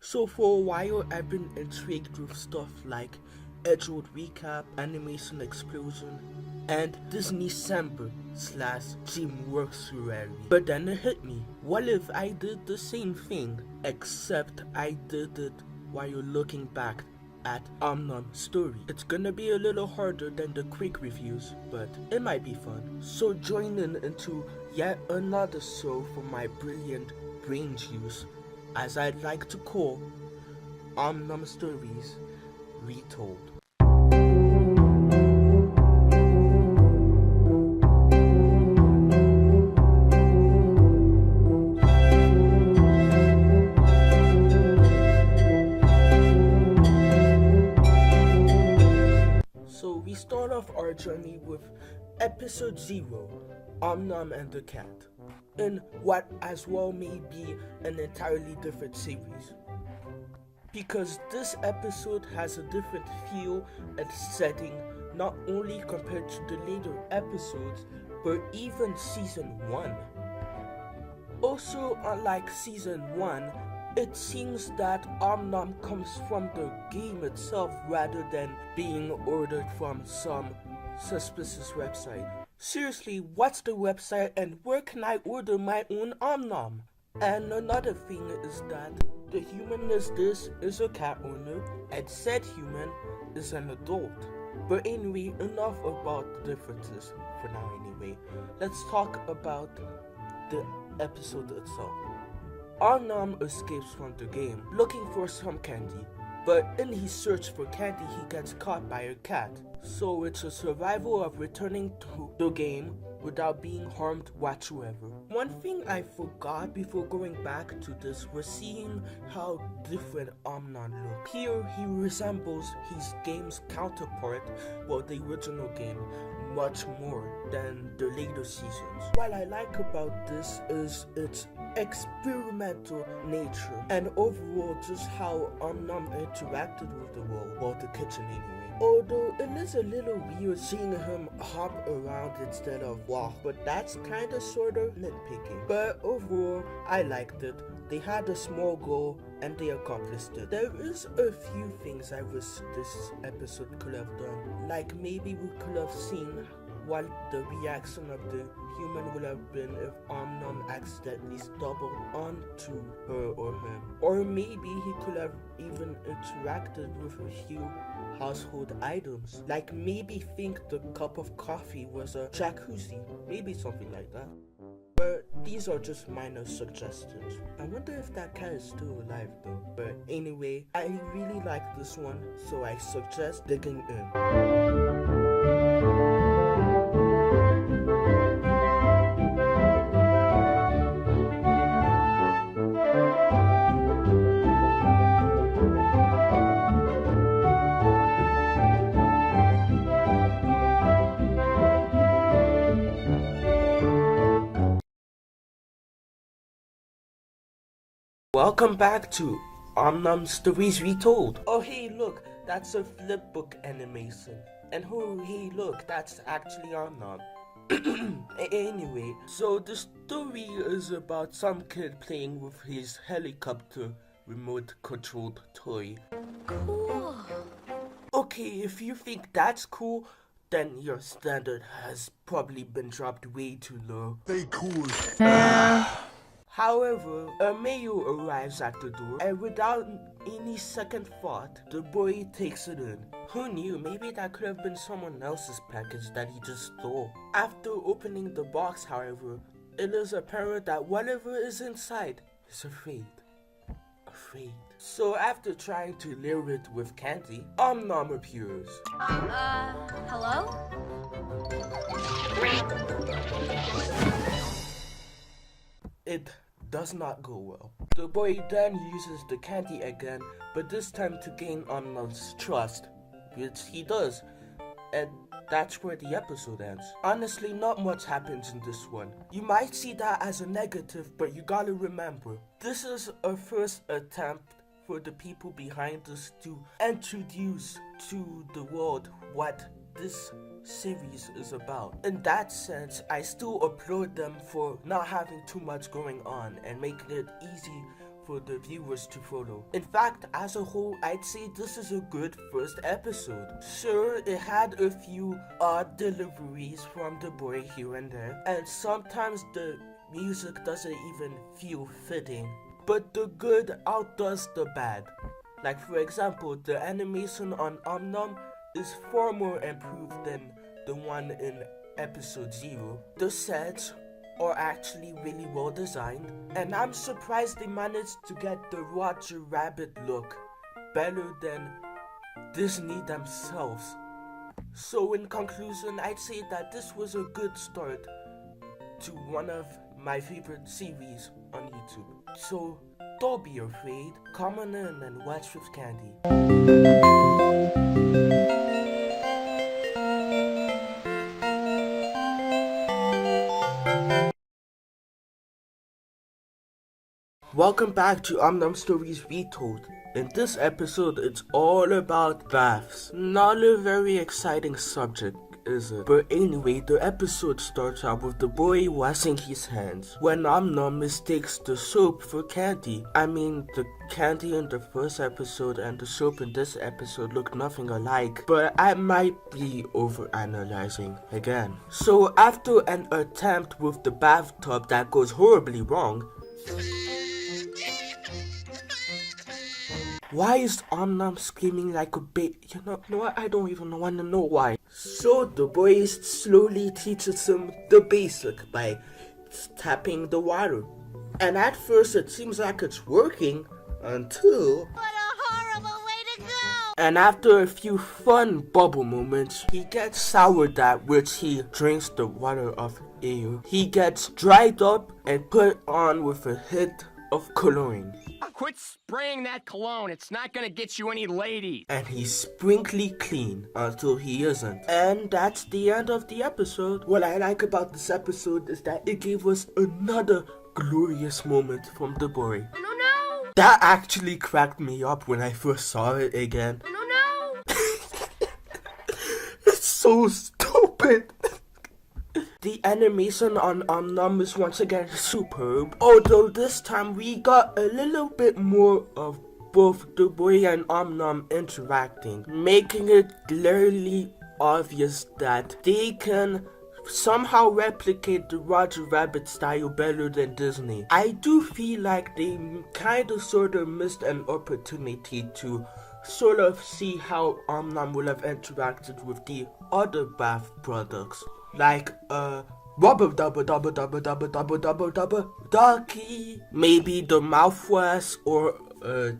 So for a while I've been intrigued with stuff like Edgewood Recap, Animation Explosion, and Disney Sample slash DreamWorks Rally. But then it hit me, what if I did the same thing, except I did it while looking back at Story. It's gonna be a little harder than the quick reviews, but it might be fun. So join in into yet another show for my brilliant brain juice, as I'd like to call Stories Retold. So we start off our journey with episode 0, Nom and the Cat, in what as well may be an entirely different series. Because this episode has a different feel and setting, not only compared to the later episodes, but even season 1. Also, unlike season 1, it seems that Nom comes from the game itself rather than being ordered from some suspicious website. Seriously, what's the website and where can I order my own Nom? And another thing is that the human this is a cat owner and said human is an adult. But anyway, enough about the differences for now anyway. Let's talk about the episode itself. Nom escapes from the game looking for some candy, but in his search for candy he gets caught by a cat. So it's a survival of returning to the game without being harmed whatsoever. One thing I forgot before going back to this was seeing how different Nom looks. Here he resembles his game's counterpart, well, the original game, much more than the later seasons. What I like about this is its experimental nature and overall just how Nom interacted with the world, well, the kitchen anyway. Although it is a little weird seeing him hop around instead of walk, but that's kinda sorta nitpicking. But overall, I liked it. They had a small goal and they accomplished it. There is a few things I wish this episode could have done. Like maybe we could have seen what the reaction of the human would have been if Nom accidentally stumbled onto her or him. Or maybe he could have even interacted with a few household items. Like maybe think the cup of coffee was a jacuzzi. Maybe something like that. But these are just minor suggestions. I wonder if that cat is still alive though. But anyway, I really like this one, so I suggest digging in. Welcome back to Stories Retold. Oh hey look, that's a flipbook animation. And oh hey look, that's actually Nom. Anyway, so the story is about some kid playing with his helicopter remote controlled toy. Cool. Okay, if you think that's cool, then your standard has probably been dropped way too low. Stay cool. However, a mail arrives at the door, and without any second thought, the boy takes it in. Who knew? Maybe that could have been someone else's package that he just stole. After opening the box, however, it is apparent that whatever is inside is afraid. So after trying to lure it with candy, Nom appears. Hello? It does not go well. The boy then uses the candy again, but this time to gain Nom's trust, which he does, and that's where the episode ends. Honestly, not much happens in this one. You might see that as a negative, but you gotta remember, this is a first attempt for the people behind this to introduce to the world what this series is about. In that sense, I still applaud them for not having too much going on and making it easy for the viewers to follow. In fact, as a whole, I'd say this is a good first episode. Sure, it had a few odd deliveries from the boy here and there, and sometimes the music doesn't even feel fitting. But the good outdoes the bad. Like for example, the animation on Omnom is far more improved than the one in episode 0. The sets are actually really well designed, and I'm surprised they managed to get the Roger Rabbit look better than Disney themselves. So in conclusion, I'd say that this was a good start to one of my favorite series on YouTube. So don't be afraid, come on in and watch with Candy. Welcome back to Omnom Stories Retold. In this episode, it's all about baths. Not a very exciting subject, is it? But anyway, the episode starts out with the boy washing his hands when Omnom mistakes the soap for candy. I mean, the candy in the first episode and the soap in this episode look nothing alike, but I might be overanalyzing again. So after an attempt with the bathtub that goes horribly wrong, why is Omnom screaming like a baby? You know what? I don't even want to know why. So the boy slowly teaches him the basic by tapping the water. And at first it seems like it's working until... What a horrible way to go! And after a few fun bubble moments, he gets soured at, which he drinks the water of air. He gets dried up and put on with a hit of cologne. Quit spraying that cologne. It's not gonna get you any ladies. And he's sprinkly clean until he isn't. And that's the end of the episode. What I like about this episode is that it gave us another glorious moment from the boy. No. That actually cracked me up when I first saw it again. No. It's so stupid. The animation on Omnom is once again superb, although this time we got a little bit more of both the boy and Omnom interacting, making it clearly obvious that they can somehow replicate the Roger Rabbit style better than Disney. I do feel like they kinda sorta missed an opportunity to sort of see how Omnom will have interacted with the other bath products. Like, rubber dubber dubber dubber dubber dubber dubber dubber ducky. Maybe the mouthwash or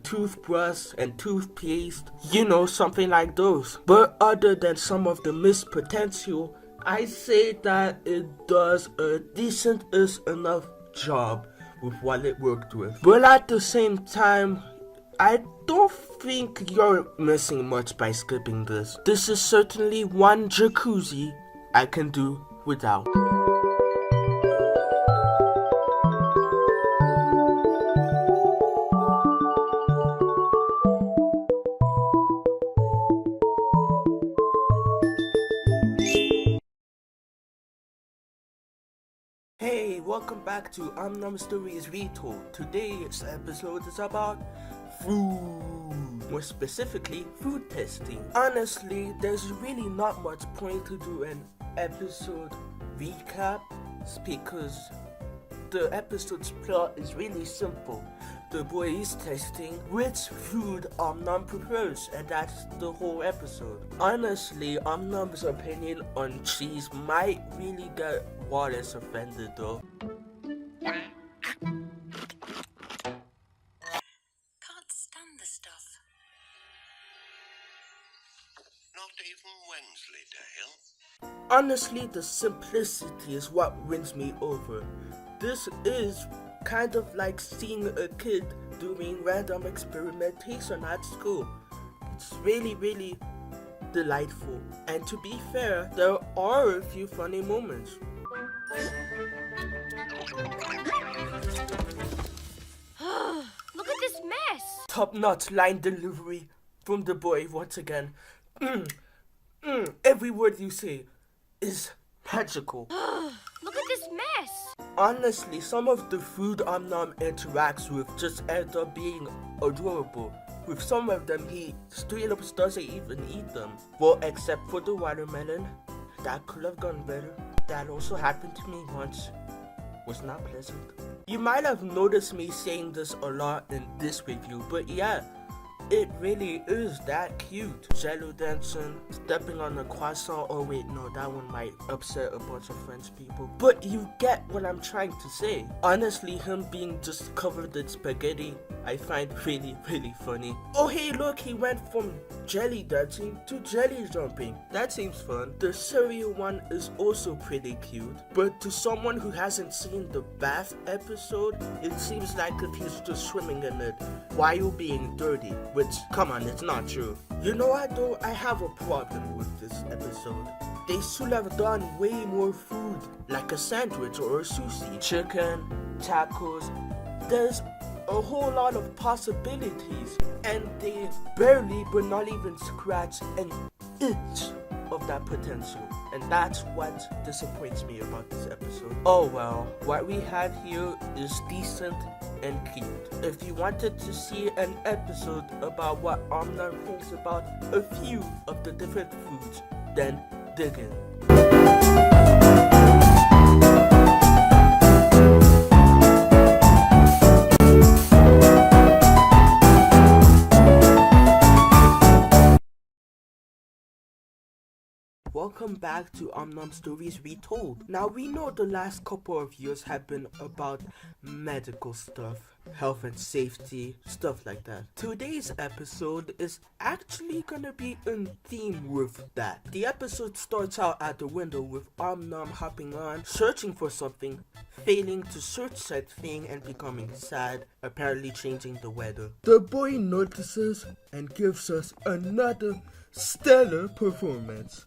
toothbrush and toothpaste. You know, something like those. But other than some of the missed potential, I say that it does a decent-ish enough job with what it worked with. But at the same time, I don't think you're missing much by skipping this. This is certainly one jacuzzi I can do without. Hey, welcome back to Omnom Stories Retold. Today's episode is about food. More specifically, food testing. Honestly, there's really not much point to do an episode recap because the episode's plot is really simple. The boy is testing which food Omnom prefers, and that's the whole episode. Honestly, Omnom's opinion on cheese might really get Wallace offended though. Can't stand the stuff. Not even Wensleydale? Honestly, the simplicity is what wins me over. This is kind of like seeing a kid doing random experimentation at school. It's really delightful. And to be fair, there are a few funny moments. Look at this mess. Top-notch line delivery from the boy once again. Every word you say is magical. Look at this mess. honestly, some of the food Om interacts with just end up being adorable. With some of them, he straight up doesn't even eat them. Well, except for the watermelon. That could have gone better. That also happened to me once. Was not pleasant. You might have noticed me saying this a lot in this review, but yeah, it really is that cute. Jello dancing, stepping on a croissant. Oh wait, no, that one might upset a bunch of French people. But you get what I'm trying to say. Honestly, him being just covered in spaghetti, I find really, really funny. Oh hey, look, he went from jelly dancing to jelly jumping. That seems fun. The cereal one is also pretty cute. But to someone who hasn't seen the bath episode, it seems like if he's just swimming in it while being dirty. Which, come on, it's not true. You know what though? I have a problem with this episode. They should have done way more food, like a sandwich or a sushi. Chicken, tacos, there's a whole lot of possibilities. And they barely, but not even scratch an inch of that potential. And that's what disappoints me about this episode. Oh well, what we had here is decent and cute. If you wanted to see an episode about what Om thinks about a few of the different foods, then dig in. Welcome back to Stories Retold. Now we know the last couple of years have been about medical stuff, health and safety, stuff like that. Today's episode is actually gonna be in theme with that. The episode starts out at the window with Om hopping on, searching for something, failing to search said thing and becoming sad, apparently changing the weather. The boy notices and gives us another stellar performance.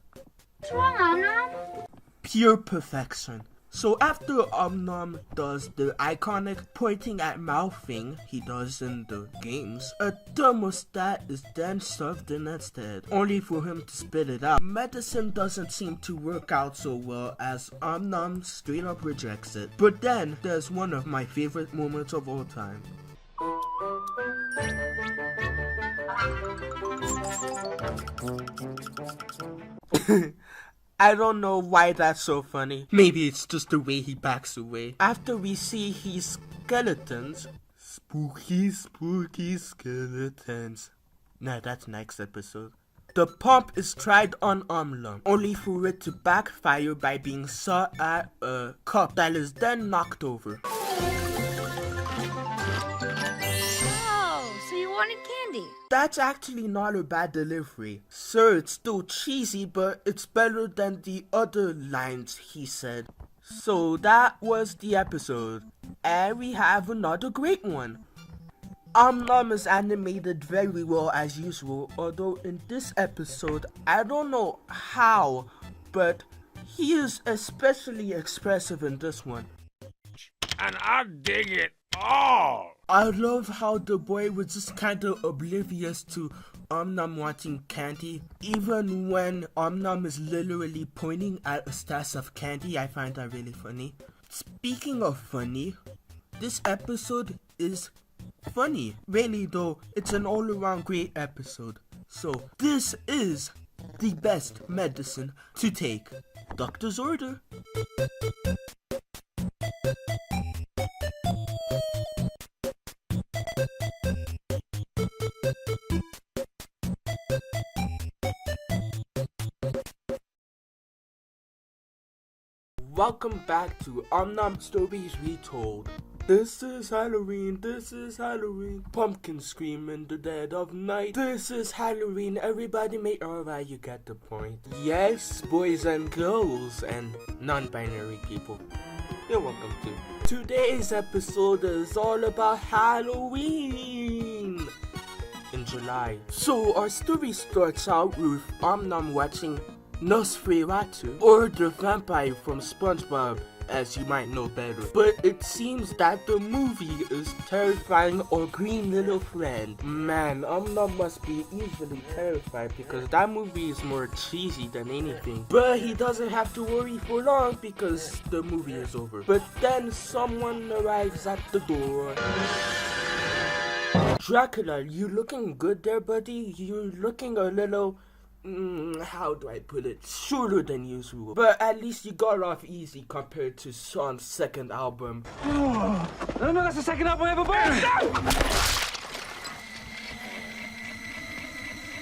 What's wrong, Om? Pure perfection. So after Om does the iconic pointing at mouth thing he does in the games, a thermostat is then shoved in instead, only for him to spit it out. Medicine doesn't seem to work out so well as Om straight up rejects it. But then there's one of my favorite moments of all time. I don't know why that's so funny. Maybe it's just the way he backs away. After we see his skeletons, spooky skeletons. Nah, that's next episode. The pump is tried on Omlum, only for it to backfire by being shot at a cup that is then knocked over. That's actually not a bad delivery. Sir, it's still cheesy, but it's better than the other lines he said. So that was the episode. And we have another great one. Om is animated very well as usual, although in this episode, I don't know how, but he is especially expressive in this one. And I dig it all. I love how the boy was just kind of oblivious to Om wanting candy. Even when Om is literally pointing at a stash of candy, I find that really funny. Speaking of funny, this episode is funny. Really though, it's an all-around great episode. So this is the best medicine to take. Doctor's order. Welcome back to Stories Retold. This is Halloween, pumpkin scream in the dead of night. This is Halloween, everybody make alright, you get the point. Yes, boys and girls, and non-binary people, you're welcome too. Today's episode is all about Halloween in July. So our story starts out with Om watching Nosferatu, or the vampire from SpongeBob as you might know better. But it seems that the movie is terrifying our green little friend. Man, must be easily terrified because that movie is more cheesy than anything. But he doesn't have to worry for long because the movie is over. But then someone arrives at the door. Dracula, you looking good there, buddy? You're looking a little, how do I put it, shorter than usual. But at least you got off easy compared to Sean's second album. No, that's the second album I ever bought.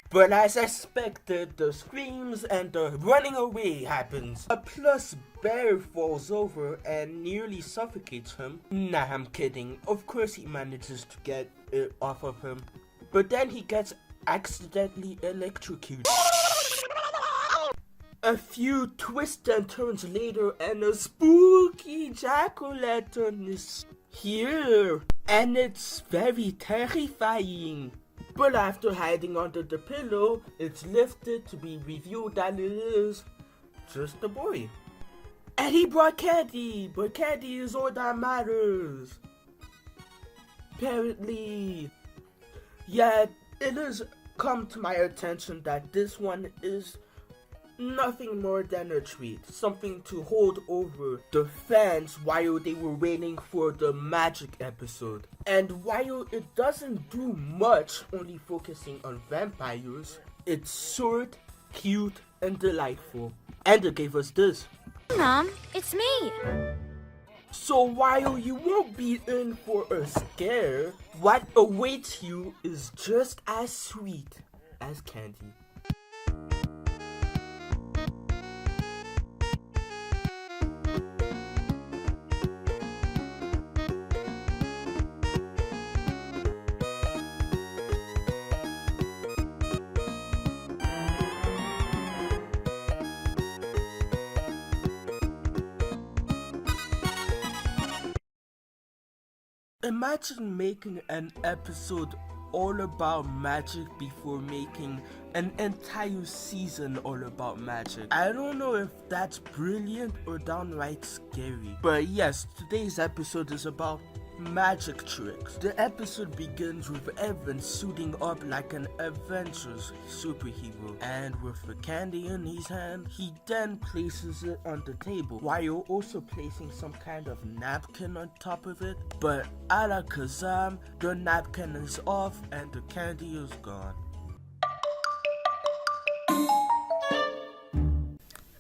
But as expected, the screams and the running away happens. A plus bear falls over and nearly suffocates him. Nah, I'm kidding. Of course he manages to get it off of him. But then he gets accidentally electrocuted. A few twists and turns later and a spooky jack-o'-lantern is here. And it's very terrifying. But after hiding under the pillow, it's lifted to be revealed that it is just a boy. And he brought candy, but candy is all that matters. Apparently, yeah, it has come to my attention that this one is nothing more than a treat, something to hold over the fans while they were waiting for the magic episode. And while it doesn't do much, only focusing on vampires, it's short, cute, and delightful. And it gave us this. Mom, it's me. So while you won't be in for a scare, what awaits you is just as sweet as candy. Imagine making an episode all about magic before making an entire season all about magic. I don't know if that's brilliant or downright scary. But yes, today's episode is about magic tricks. The episode begins with Evan suiting up like an Avengers superhero, and with the candy in his hand, he then places it on the table while also placing some kind of napkin on top of it. But alakazam, the napkin is off and the candy is gone.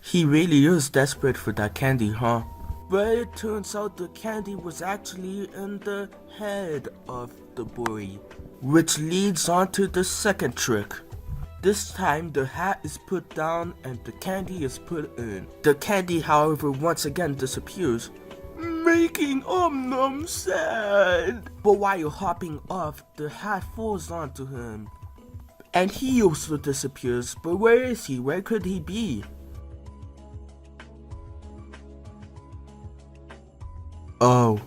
He really is desperate for that candy, huh? But it turns out the candy was actually in the head of the boy, which leads on to the second trick. This time the hat is put down and the candy is put in. The candy, however, once again disappears, making Om sad. But while hopping off, the hat falls onto him. And he also disappears, but where is he? Where could he be? Oh.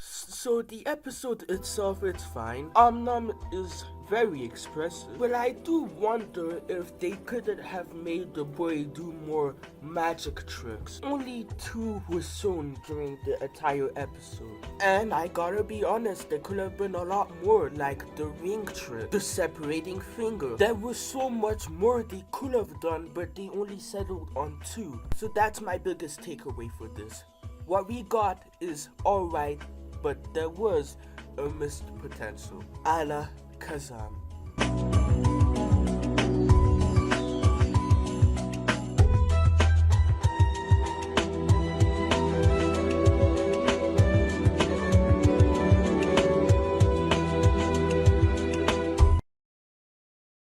So the episode itself is fine. Is very expressive. But I do wonder if they couldn't have made the boy do more magic tricks. Only 2 were shown during the entire episode. And I gotta be honest, there could have been a lot more, like the ring trick, the separating finger. There was so much more they could have done, but they only settled on 2. So that's my biggest takeaway for this. What we got is alright, but there was a missed potential. A Kazam.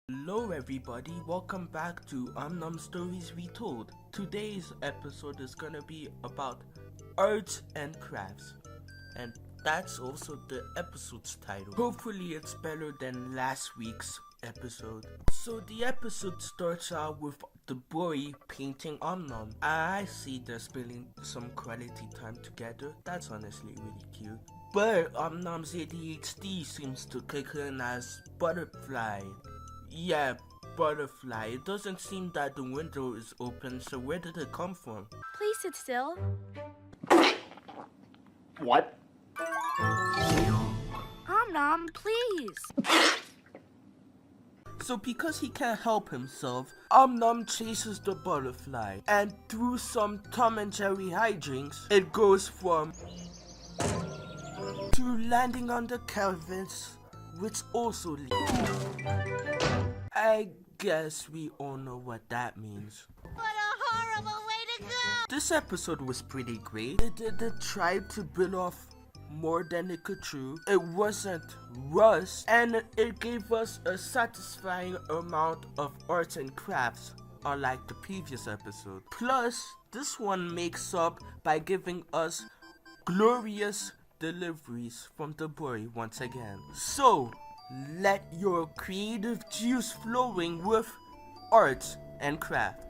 Hello everybody, welcome back to Stories Retold. Today's episode is gonna be about arts and crafts, and that's also the episode's title. Hopefully it's better than last week's episode. So the episode starts out with the boy painting Omnom. I see they're spending some quality time together. That's honestly really cute. But Omnom's ADHD seems to kick in as Butterfly. Yeah, Butterfly. It doesn't seem that the window is open, so where did it come from? Please sit still. What? Om Nom, please. So because he can't help himself, Nom chases the butterfly, and through some Tom and Jerry hijinks, it goes from to landing on the canvas, which also leads. I guess we all know what that means. What a horrible way to go! This episode was pretty great. It tried to build off more than it could chew. It wasn't rushed, and it gave us a satisfying amount of arts and crafts, unlike the previous episode. Plus, this one makes up by giving us glorious deliveries from the boy once again. So, let your creative juice flowing with arts and craft.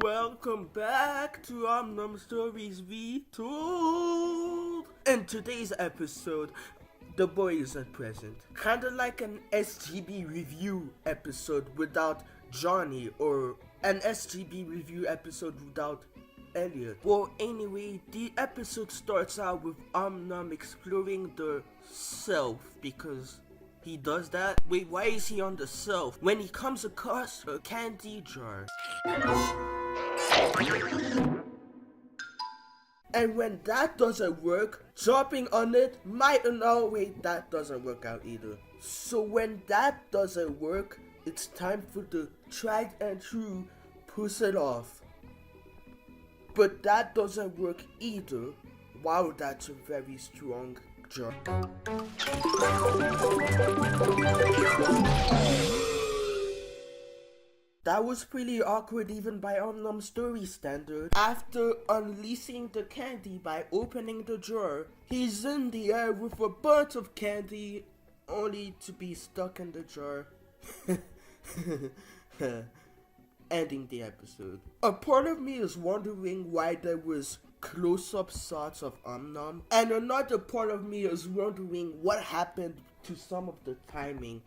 Welcome back to Nom Stories Retold. In today's episode, the boy isn't present. Kinda like an SGB review episode without Johnny, or an SGB review episode without Elliot. Well, anyway, the episode starts out with Nom exploring the self, because he does that. Wait, why is he on the self? When he comes across a candy jar. And when that doesn't work, jumping on it might, no wait, that doesn't work out either. So when that doesn't work, it's time for the tried and true push it off. But that doesn't work either. Wow, that's a very strong jump. That was pretty awkward even by Nom's story standard. After unleashing the candy by opening the jar, he's in the air with a bunch of candy, only to be stuck in the jar. Ending the episode. A part of me is wondering why there was close-up shots of Nom, and another part of me is wondering what happened to some of the timing.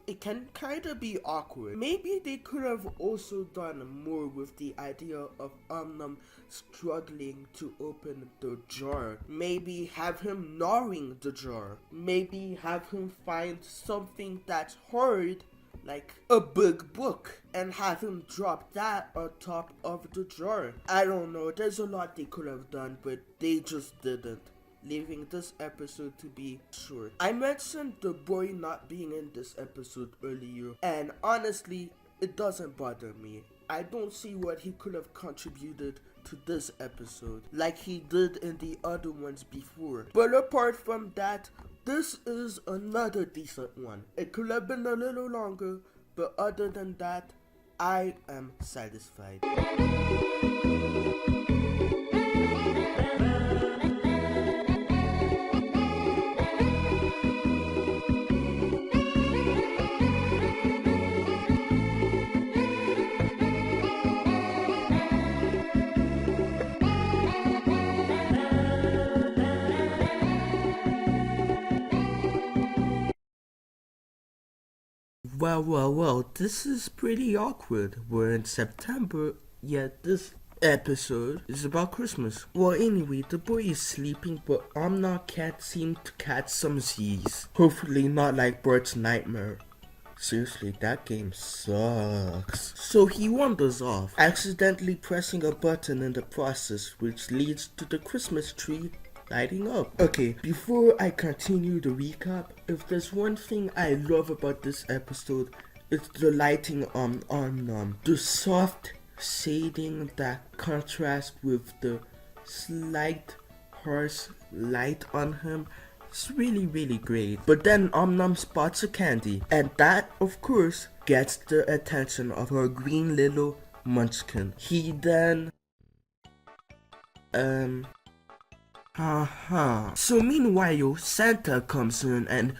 It can kinda be awkward. Maybe they could have also done more with the idea of Nom struggling to open the jar. Maybe have him gnawing the jar. Maybe have him find something that's hard, like a big book, and have him drop that on top of the jar. I don't know, there's a lot they could have done, but they just didn't, leaving this episode to be short. I mentioned the boy not being in this episode earlier, and honestly, it doesn't bother me. I don't see what he could have contributed to this episode, like he did in the other ones before. But apart from that, this is another decent one. It could have been a little longer, but other than that, I am satisfied. Well, this is pretty awkward. We're in September, yet this episode is about Christmas. Well, anyway, the boy is sleeping, but Omna can't seem to catch some Z's. Hopefully not like Bert's nightmare. Seriously, that game sucks. So he wanders off, accidentally pressing a button in the process, which leads to the Christmas tree lighting up. Okay, before I continue the recap, if there's one thing I love about this episode, it's the lighting on Nom. The soft shading that contrasts with the slight harsh light on him. It's really great. But then Nom spots a candy, and that, of course, gets the attention of her green little munchkin. He then So meanwhile, Santa comes in and...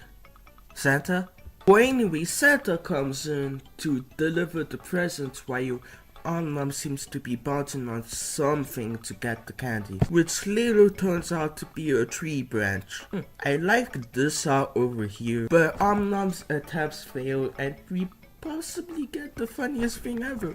Santa? Well, anyway, Santa comes in to deliver the presents while Om seems to be bouncing on something to get the candy, which later turns out to be a tree branch. I like this out over here, but Om's attempts fail and we possibly get the funniest thing ever.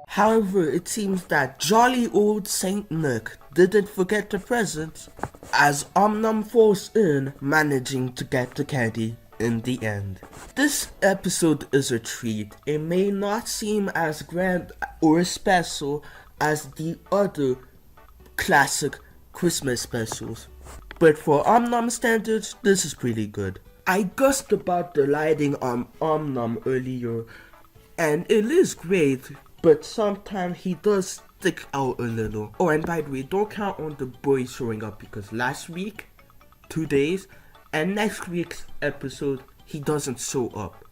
However, it seems that jolly old Saint Nick didn't forget the presents, as Om falls in, managing to get the candy in the end. This episode is a treat. It may not seem as grand or special as the other classic Christmas specials, but for Om standards, this is pretty good. I guessed about the lighting on Om earlier, and it is great, but sometimes he does stick out a little. Oh, and by the way, don't count on the boys showing up because last week, 2 days, and next week's episode, he doesn't show up.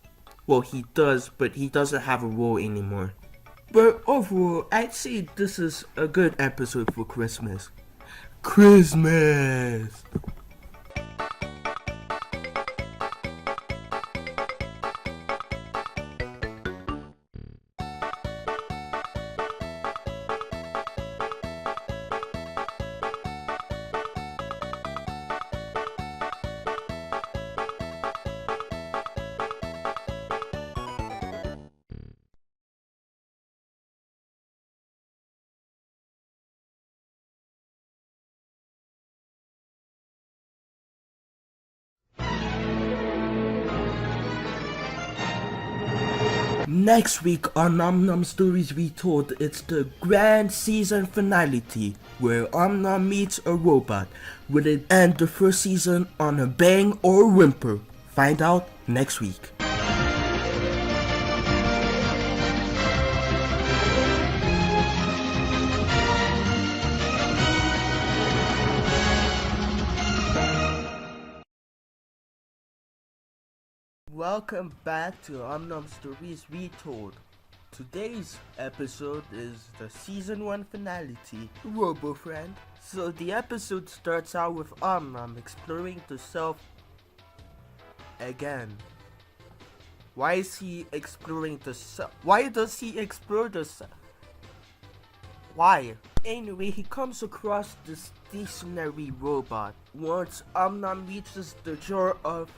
Well, he does, but he doesn't have a role anymore. But overall, I'd say this is a good episode for Christmas. Christmas! Next week on Nom Stories Retold, it's the grand season finale, where Om meets a robot. Will it end the first season on a bang or a whimper? Find out next week. Welcome back to Om Stories Retold. Today's episode is the season 1 finale, Robo Friend. So the episode starts out with Om exploring the self again. Why is he exploring the self? Why does he explore the self? Why? Anyway, he comes across this stationary robot. Once Om reaches the jar of...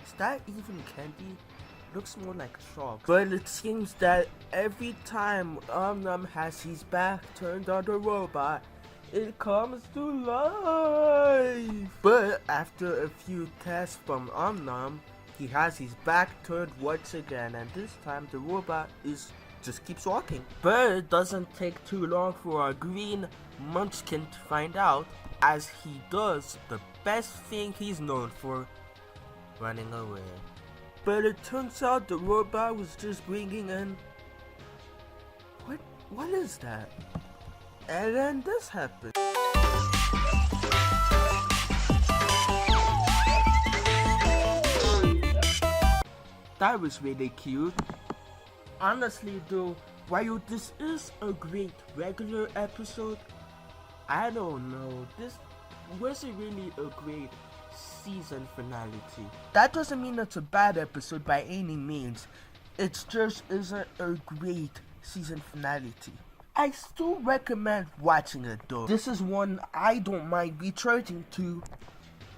Is that even candy? Looks more like chalk. But it seems that every time Om has his back turned on the robot, it comes to life. But after a few tests from Om, he has his back turned once again, and this time the robot just keeps walking. But it doesn't take too long for our green munchkin to find out, as he does the best thing he's known for: running away. But it turns out the robot was just bringing in... What is that? And then this happened. That was really cute. Honestly though, while this is a great regular episode, I don't know, this wasn't really a great season finale. That doesn't mean it's a bad episode by any means. It just isn't a great season finale. I still recommend watching it though. This is one I don't mind returning to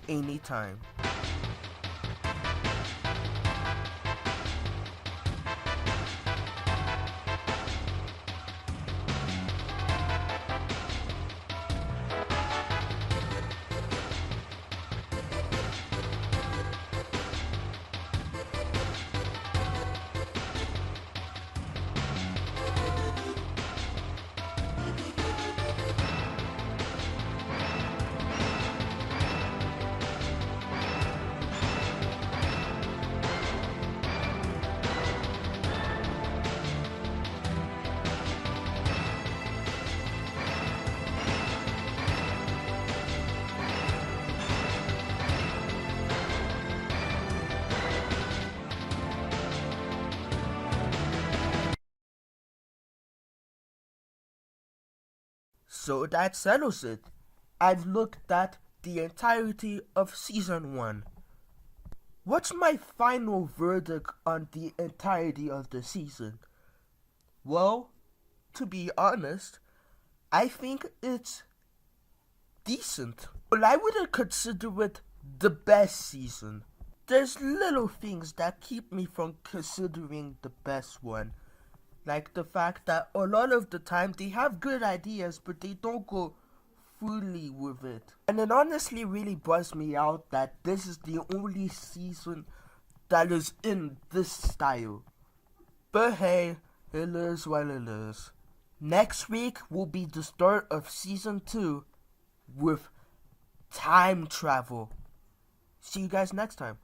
anytime. So that settles it. I've looked at the entirety of season 1. What's my final verdict on the entirety of the season? Well, to be honest, I think it's decent. But I wouldn't consider it the best season. There's little things that keep me from considering the best one. Like the fact that a lot of the time they have good ideas, but they don't go fully with it. And it honestly really buzzed me out that this is the only season that is in this style. But hey, it is what it is. Next week will be the start of season 2 with time travel. See you guys next time.